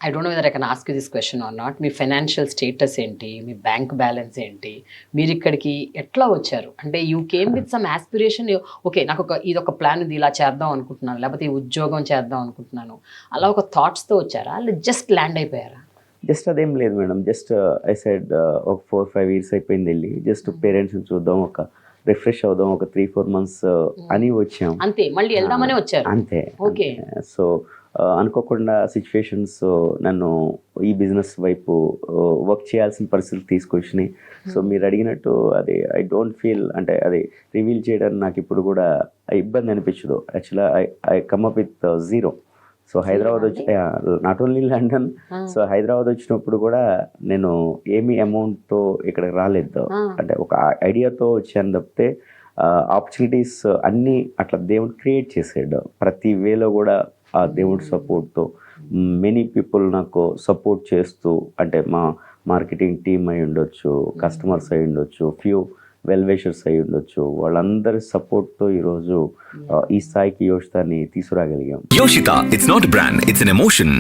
I don't know whether I can ask you this question or not. మీ financial status ఏంటి? మీ bank balance ఏంటి? మీరిక్కడికి ఎట్లా వచ్చారు? అంటే you came with some aspiration. Okay, నాకొక ఇదొక ప్లాన్ ఉంది, ఇలా చేద్దాం అనుకుంటున్నాను, లేకపోతే ఈ ఉద్యోగం చేద్దాం అనుకుంటున్నాను, అలా ఒక థాట్స్‌తో వచ్చారా? లేదా జస్ట్ ల్యాండ్ అయిపోయారా? జస్ట్ అదేం లేదు మేడం. జస్ట్ ఐ సెడ్ ఒక 4-5 ఇయర్స్ అయిపోయింది వెళ్ళి. జస్ట్ పేరెంట్స్‌ని చూద్దాం, ఒక రిఫ్రెష్ అవుదాం, ఒక 3-4 మంత్స్ అని వచ్చాం. అంతే, మళ్ళీ వెళ్దామనే వచ్చారు. అంతే. ఓకే. సో అనుకోకుండా సిచ్యువేషన్స్ నన్ను ఈ బిజినెస్ వైపు వర్క్ చేయాల్సిన పరిస్థితులు తీసుకొచ్చినాయి. సో మీరు అడిగినట్టు అది ఐ డోంట్ ఫీల్, అంటే అది రివీల్ చేయడానికి నాకు ఇప్పుడు కూడా ఇబ్బంది అనిపించదు. యాక్చువల్గా I come up with zero. So Hyderabad వచ్చి not only London, so Hyderabad వచ్చినప్పుడు కూడా నేను ఏమి అమౌంట్తో ఇక్కడికి రాలేదు. అంటే ఒక ఐడియాతో వచ్చాను తప్పితే ఆపర్చునిటీస్ అన్నీ అట్లా దేవుడు క్రియేట్ చేసాడు. ప్రతి వేలో కూడా ఆ దేవుడి సపోర్ట్తో మెనీ పీపుల్ నాకు సపోర్ట్ చేస్తూ, అంటే మా మార్కెటింగ్ టీమ్ అయి ఉండొచ్చు, కస్టమర్స్ అయి ఉండొచ్చు, ఫ్యూ వెల్ విషర్స్ అయి ఉండొచ్చు, వాళ్ళందరి సపోర్ట్తో ఈరోజు ఈ స్థాయికి యోషితాన్ని తీసుకురాగలిగాం. Yoshita, it's not a brand, it's an emotion.